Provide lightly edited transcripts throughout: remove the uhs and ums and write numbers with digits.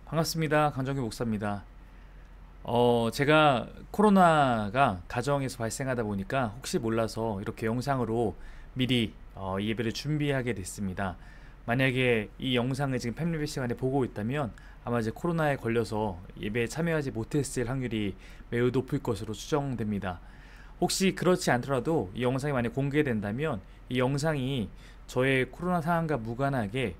반갑습니다. 강정규 목사입니다. 제가 코로나가 가정에서 발생하다 보니까 혹시 몰라서 이렇게 영상으로 미리 예배를 준비하게 됐습니다. 만약에 이 영상을 지금 팬미배 시간에 보고 있다면 아마 이제 코로나에 걸려서 예배에 참여하지 못했을 확률이 매우 높을 것으로 추정됩니다. 혹시 그렇지 않더라도 이 영상이 만약 공개된다면 이 영상이 저의 코로나 상황과 무관하게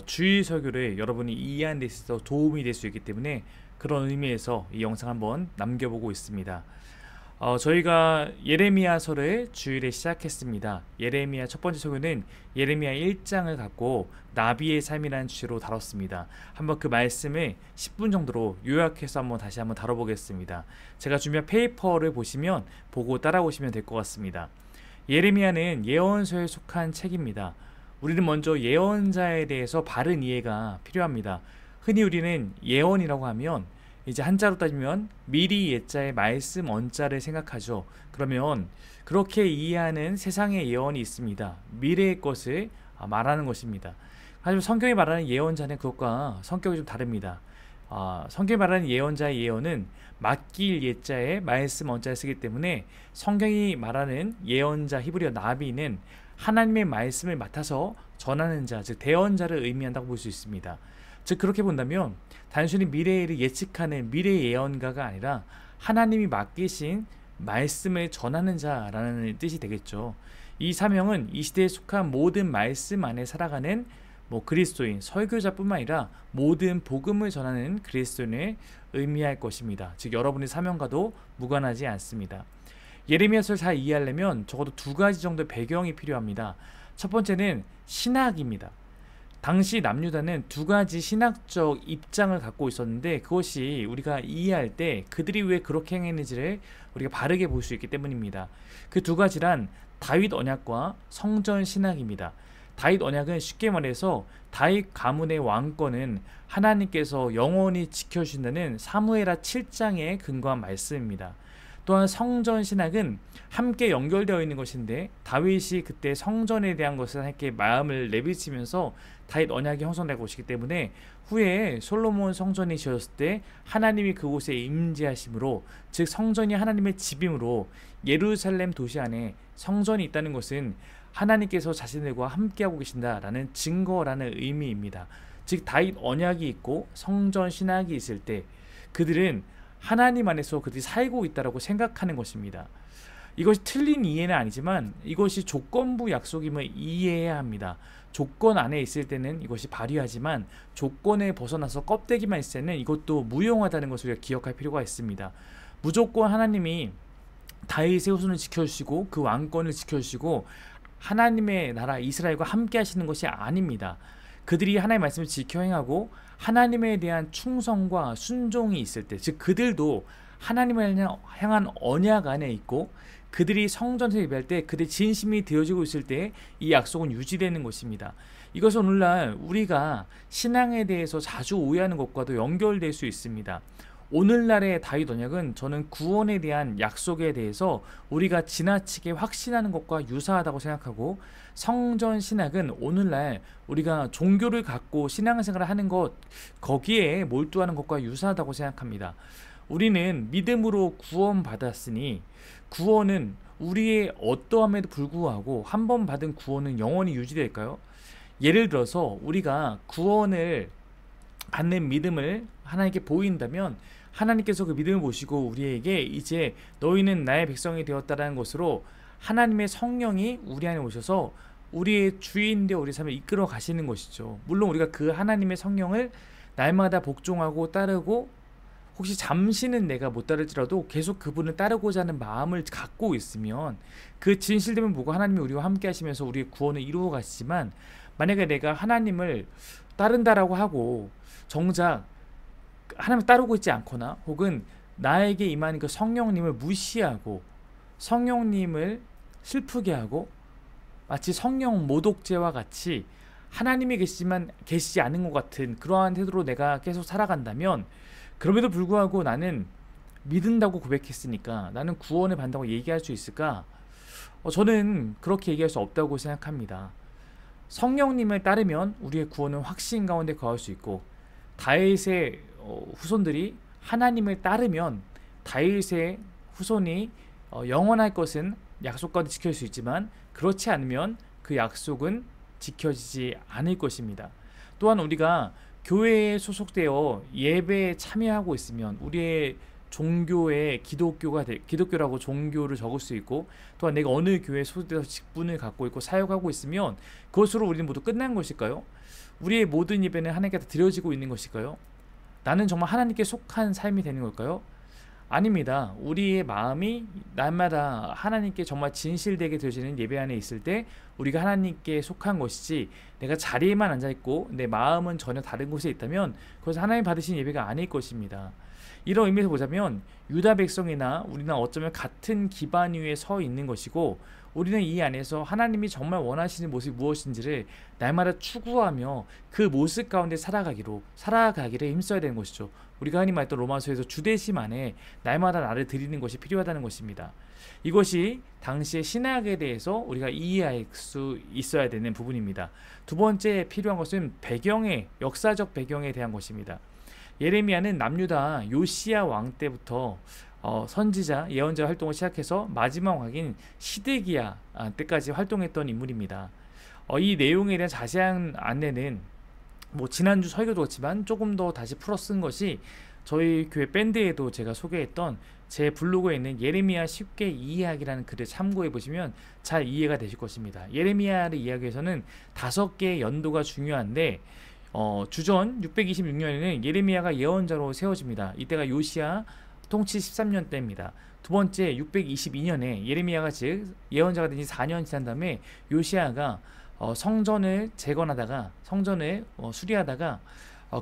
주일 설교를 여러분이 이해하는 데 있어서 도움이 될 수 있기 때문에 그런 의미에서 이 영상 한번 남겨보고 있습니다. 저희가 예레미야서를 주일에 시작했습니다. 예레미야 첫 번째 설교는 예레미야 1장을 갖고 나비의 삶이라는 주제로 다뤘습니다. 한번 그 말씀을 10분 정도로 요약해서 다시 한번 다뤄보겠습니다. 제가 준비한 페이퍼를 보고 따라오시면 될 것 같습니다. 예레미야는 예언서에 속한 책입니다. 우리는 먼저 예언자에 대해서 바른 이해가 필요합니다. 흔히 우리는 예언이라고 하면 이제 한자로 따지면 미리 예자의 말씀 언자를 생각하죠. 그러면 그렇게 이해하는 세상의 예언이 있습니다. 미래의 것을 말하는 것입니다. 하지만 성경이 말하는 예언자는 그것과 성격이 좀 다릅니다. 성경이 말하는 예언자의 예언은 맡길 예자의 말씀 언자를 쓰기 때문에 성경이 말하는 예언자 히브리어 나비는 하나님의 말씀을 맡아서 전하는 자, 즉 대언자를 의미한다고 볼 수 있습니다. 즉 그렇게 본다면 단순히 미래를 예측하는 미래 예언가가 아니라 하나님이 맡기신 말씀을 전하는 자라는 뜻이 되겠죠. 이 사명은 이 시대에 속한 모든 말씀 안에 살아가는 그리스도인, 설교자뿐만 아니라 모든 복음을 전하는 그리스도인을 의미할 것입니다. 즉 여러분의 사명과도 무관하지 않습니다. 예레미야서를 잘 이해하려면 적어도 두 가지 정도의 배경이 필요합니다. 첫 번째는 신학입니다. 당시 남유다는 두 가지 신학적 입장을 갖고 있었는데 그것이 우리가 이해할 때 그들이 왜 그렇게 행했는지를 우리가 바르게 볼 수 있기 때문입니다. 그 두 가지란 다윗 언약과 성전 신학입니다. 다윗 언약은 쉽게 말해서 다윗 가문의 왕권은 하나님께서 영원히 지켜주신다는 사무엘하 7장에 근거한 말씀입니다. 또한 성전 신학은 함께 연결되어 있는 것인데 다윗이 그때 성전에 대한 것을 함께 마음을 내비치면서 다윗 언약이 형성된 것이기 때문에 후에 솔로몬 성전이 지어졌을 때 하나님이 그곳에 임재하심으로, 즉 성전이 하나님의 집임으로 예루살렘 도시 안에 성전이 있다는 것은 하나님께서 자신들과 함께하고 계신다라는 증거라는 의미입니다. 즉 다윗 언약이 있고 성전 신학이 있을 때 그들은 하나님 안에서 그들이 살고 있다고 생각하는 것입니다. 이것이 틀린 이해는 아니지만 이것이 조건부 약속임을 이해해야 합니다. 조건 안에 있을 때는 이것이 발휘하지만 조건에 벗어나서 껍데기만 있을 때는 이것도 무용하다는 것을 우리가 기억할 필요가 있습니다. 무조건 하나님이 다윗의 후손을 지켜주시고 그 왕권을 지켜주시고 하나님의 나라 이스라엘과 함께 하시는 것이 아닙니다. 그들이 하나님의 말씀을 지켜 행하고 하나님에 대한 충성과 순종이 있을 때, 즉 그들도 하나님을 향한 언약 안에 있고 그들이 성전에서 예배할 때 그들의 진심이 되어지고 있을 때 이 약속은 유지되는 것입니다. 이것은 오늘날 우리가 신앙에 대해서 자주 오해하는 것과도 연결될 수 있습니다. 오늘날의 다윗 언약은 저는 구원에 대한 약속에 대해서 우리가 지나치게 확신하는 것과 유사하다고 생각하고, 성전 신학은 오늘날 우리가 종교를 갖고 신앙생활을 하는 것, 거기에 몰두하는 것과 유사하다고 생각합니다. 우리는 믿음으로 구원받았으니 구원은 우리의 어떠함에도 불구하고 한 번 받은 구원은 영원히 유지될까요? 예를 들어서 우리가 구원을 받는 믿음을 하나님께 보인다면 하나님께서 그 믿음을 보시고 우리에게 이제 너희는 나의 백성이 되었다라는 것으로 하나님의 성령이 우리 안에 오셔서 우리의 주인 되어 우리 삶을 이끌어 가시는 것이죠. 물론 우리가 그 하나님의 성령을 날마다 복종하고 따르고 혹시 잠시는 내가 못 따를지라도 계속 그분을 따르고자 하는 마음을 갖고 있으면 그 진실됨을 보고 하나님이 우리와 함께 하시면서 우리의 구원을 이루어 가시지만, 만약에 내가 하나님을 따른다라고 하고 정작 하나님을 따르고 있지 않거나 혹은 나에게 임하는 그 성령님을 무시하고 성령님을 슬프게 하고 마치 성령 모독죄와 같이 하나님이 계시지만 계시지 않은 것 같은 그러한 태도로 내가 계속 살아간다면, 그럼에도 불구하고 나는 믿는다고 고백했으니까 나는 구원을 받는다고 얘기할 수 있을까? 저는 그렇게 얘기할 수 없다고 생각합니다. 성령님을 따르면 우리의 구원은 확신 가운데 거할 수 있고, 다윗의 후손들이 하나님을 따르면 다윗의 후손이 영원할 것은 약속 가운데 지킬 수 있지만, 그렇지 않으면 그 약속은 지켜지지 않을 것입니다. 또한 우리가 교회에 소속되어 예배에 참여하고 있으면 우리의 종교에 기독교라고 종교를 적을 수 있고, 또한 내가 어느 교회에 소속되어 직분을 갖고 있고 사역하고 있으면 그것으로 우리는 모두 끝난 것일까요? 우리의 모든 예배는 하나님께 드려지고 있는 것일까요? 나는 정말 하나님께 속한 삶이 되는 걸까요? 아닙니다. 우리의 마음이 날마다 하나님께 정말 진실되게 드려지는 예배 안에 있을 때 우리가 하나님께 속한 것이지, 내가 자리에만 앉아있고 내 마음은 전혀 다른 곳에 있다면 그것은 하나님 받으신 예배가 아닐 것입니다. 이런 의미에서 보자면 유다 백성이나 우리는 어쩌면 같은 기반 위에 서 있는 것이고, 우리는 이 안에서 하나님이 정말 원하시는 모습이 무엇인지를 날마다 추구하며 그 모습 가운데 살아가기를 힘써야 되는 것이죠. 우리가 흔히 말했던 로마서에서 주대심 안에 날마다 나를 드리는 것이 필요하다는 것입니다. 이것이 당시의 신학에 대해서 우리가 이해할 수 있어야 되는 부분입니다. 두 번째 필요한 것은 역사적 배경에 대한 것입니다. 예레미야는 남유다 요시야 왕 때부터 선지자, 예언자 활동을 시작해서 마지막 왕인 시드기야 때까지 활동했던 인물입니다. 이 내용에 대한 자세한 안내는 지난주 설교도 그렇지만 조금 더 다시 풀어 쓴 것이 저희 교회 밴드에도 제가 소개했던 제 블로그에 있는 예레미야 쉽게 이해하기라는 글을 참고해 보시면 잘 이해가 되실 것입니다. 예레미야를 이해하기 위해서는 5개의 연도가 중요한데, 주전 626년에는 예레미야가 예언자로 세워집니다. 이때가 요시야 통치 13년 때입니다. 두 번째 622년에 예레미야가 즉 예언자가 된 지 4년 지난 다음에 요시야가 성전을 재건하다가 성전을 수리하다가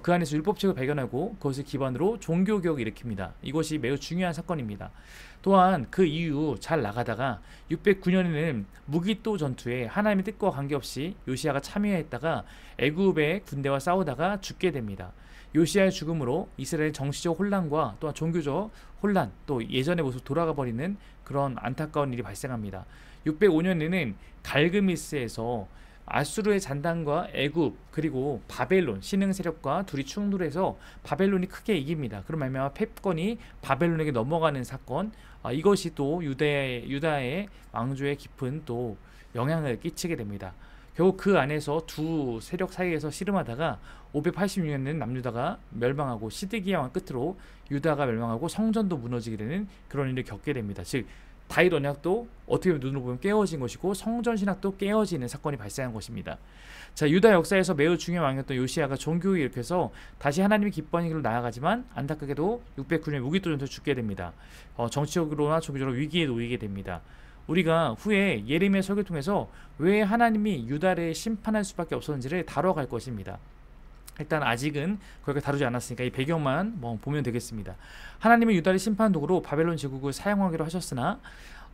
그 안에서 율법책을 발견하고 그것을 기반으로 종교개혁을 일으킵니다. 이것이 매우 중요한 사건입니다. 또한 그 이후 잘 나가다가 609년에는 무기또 전투에 하나님의 뜻과 관계없이 요시야가 참여했다가 애굽의 군대와 싸우다가 죽게 됩니다. 요시야의 죽음으로 이스라엘 정치적 혼란과 또한 종교적 혼란, 또 예전의 모습 돌아가 버리는 그런 안타까운 일이 발생합니다. 605년에는 갈그미스에서 아수르의 잔당과 애굽 그리고 바벨론 신흥 세력과 둘이 충돌해서 바벨론이 크게 이깁니다. 그런 말미암아 패권이 바벨론에게 넘어가는 사건, 이것이 또 유다의 왕조에 깊은 또 영향을 끼치게 됩니다. 결국 그 안에서 두 세력 사이에서 씨름하다가 586년에는 남유다가 멸망하고 시드기야 왕 끝으로 유다가 멸망하고 성전도 무너지게 되는 그런 일을 겪게 됩니다. 즉 다윗 언약도 어떻게 보면 눈으로 보면 깨어진 것이고 성전 신학도 깨어지는 사건이 발생한 것입니다. 자, 유다 역사에서 매우 중요한 왕이었던 요시야가 종교를 일으켜서 다시 하나님의 기뻐하는 길로 나아가지만 안타깝게도 609년 무기또 전투에 죽게 됩니다. 정치적으로나 종교적으로 위기에 놓이게 됩니다. 우리가 후에 예레미야 설교 통해서 왜 하나님이 유다를 심판할 수밖에 없었는지를 다뤄갈 것입니다. 일단 아직은 거기까지 다루지 않았으니까 이 배경만 보면 되겠습니다. 하나님은 유다를 심판 도구로 바벨론 제국을 사용하기로 하셨으나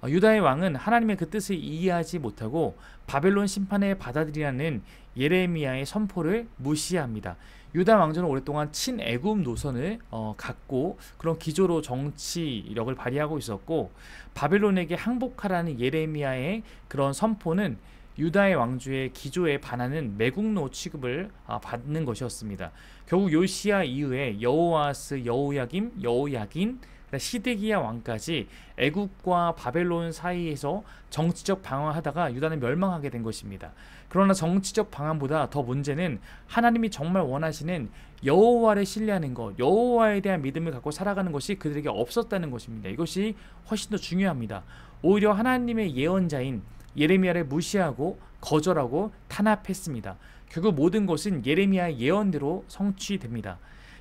유다의 왕은 하나님의 그 뜻을 이해하지 못하고 바벨론 심판에 받아들이라는 예레미야의 선포를 무시합니다. 유다 왕조는 오랫동안 친애굽 노선을 갖고 그런 기조로 정치력을 발휘하고 있었고, 바벨론에게 항복하라는 예레미야의 그런 선포는 유다의 왕조의 기조에 반하는 매국노 취급을 받는 것이었습니다. 결국 요시야 이후에 여호아스, 여호야긴, 시드기야 왕까지 애굽과 바벨론 사이에서 정치적 방황하다가 유다는 멸망하게 된 것입니다. 그러나 정치적 방황보다 더 문제는 하나님이 정말 원하시는 여호와를 신뢰하는 것, 여호와에 대한 믿음을 갖고 살아가는 것이 그들에게 없었다는 것입니다. 이것이 훨씬 더 중요합니다. 오히려 하나님의 예언자인 예레미야를 무시하고 거절하고 탄압했습니다. 결국 모든 것은 예레미야의 예언대로 성취됩니다.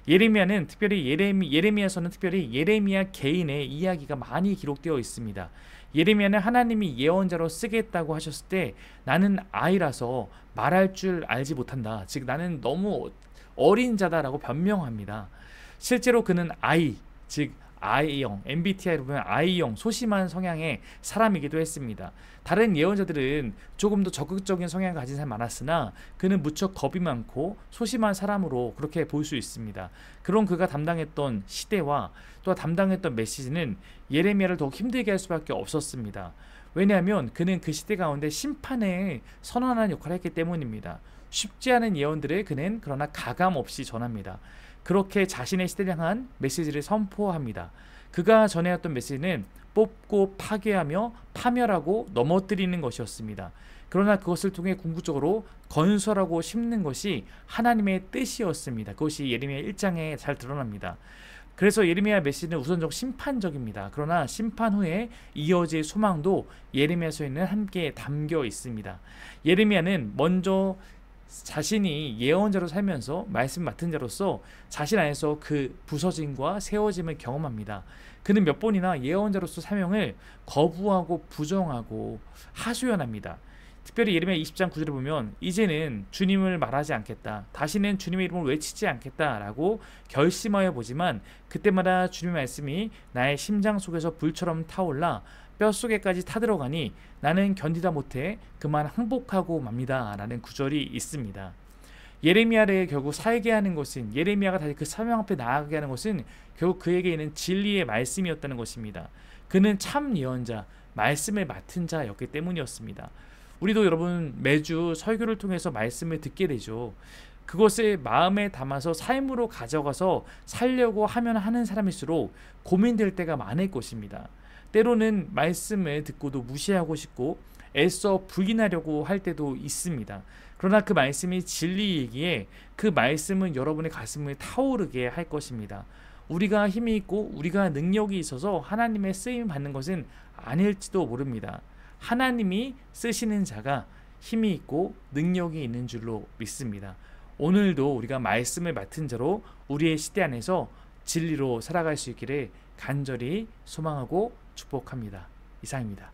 예레미야서는 특별히 예레미야 개인의 이야기가 많이 기록되어 있습니다. 예레미야는 하나님이 예언자로 쓰겠다고 하셨을 때 나는 아이라서 말할 줄 알지 못한다. 즉 나는 너무 어린 자다라고 변명합니다. 실제로 그는 I형, MBTI로 보면 I형, 소심한 성향의 사람이기도 했습니다. 다른 예언자들은 조금 더 적극적인 성향을 가진 사람이 많았으나 그는 무척 겁이 많고 소심한 사람으로 그렇게 볼 수 있습니다. 그런 그가 담당했던 시대와 또 담당했던 메시지는 예레미야를 더욱 힘들게 할 수밖에 없었습니다. 왜냐하면 그는 그 시대 가운데 심판을 선언하는 역할을 했기 때문입니다. 쉽지 않은 예언들을 그는 그러나 가감 없이 전합니다. 그렇게 자신의 시대를 향한 메시지를 선포합니다. 그가 전해왔던 메시지는 뽑고 파괴하며 파멸하고 넘어뜨리는 것이었습니다. 그러나 그것을 통해 궁극적으로 건설하고 심는 것이 하나님의 뜻이었습니다. 그것이 예레미야 1장에 잘 드러납니다. 그래서 예레미야 메시지는 우선적 심판적입니다. 그러나 심판 후에 이어질 소망도 예레미야서에는 함께 담겨 있습니다. 예레미야는 먼저 자신이 예언자로 살면서 말씀 맡은 자로서 자신 안에서 그 부서짐과 세워짐을 경험합니다. 그는 몇 번이나 예언자로서 사명을 거부하고 부정하고 하소연합니다. 특별히 예레미야 20장 9절을 보면 이제는 주님을 말하지 않겠다, 다시는 주님의 이름을 외치지 않겠다라고 결심하여 보지만 그때마다 주님의 말씀이 나의 심장 속에서 불처럼 타올라 뼛속에까지 타들어가니 나는 견디다 못해 그만 항복하고 맙니다 라는 구절이 있습니다. 예레미야를 결국 살게 하는 것은, 예레미야가 다시 그 사명 앞에 나아가게 하는 것은 결국 그에게 있는 진리의 말씀이었다는 것입니다. 그는 참 예언자, 말씀을 맡은 자였기 때문이었습니다. 우리도 여러분 매주 설교를 통해서 말씀을 듣게 되죠. 그것을 마음에 담아서 삶으로 가져가서 살려고 하면 하는 사람일수록 고민될 때가 많을 것입니다. 때로는 말씀을 듣고도 무시하고 싶고 애써 부인하려고 할 때도 있습니다. 그러나 그 말씀이 진리이기에 그 말씀은 여러분의 가슴을 타오르게 할 것입니다. 우리가 힘이 있고 우리가 능력이 있어서 하나님의 쓰임 받는 것은 아닐지도 모릅니다. 하나님이 쓰시는 자가 힘이 있고 능력이 있는 줄로 믿습니다. 오늘도 우리가 말씀을 맡은 자로 우리의 시대 안에서 진리로 살아갈 수 있기를 간절히 소망하고 축복합니다. 이상입니다.